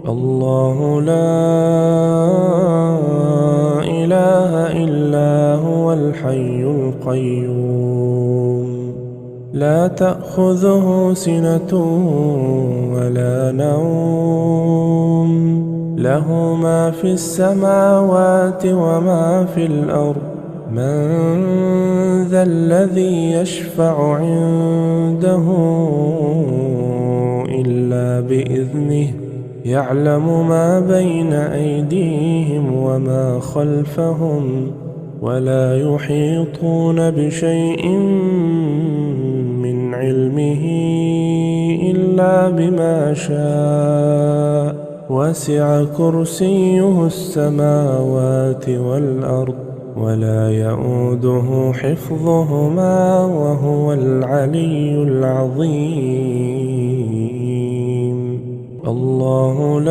الله لا إله إلا هو الحي القيوم لا تأخذه سنة ولا نوم له ما في السماوات وما في الأرض من ذا الذي يشفع عنده إلا بإذنه يعلم ما بين أيديهم وما خلفهم ولا يحيطون بشيء من علمه إلا بما شاء وسع كرسيه السماوات والأرض ولا يؤوده حفظهما وهو العلي العظيم الله لا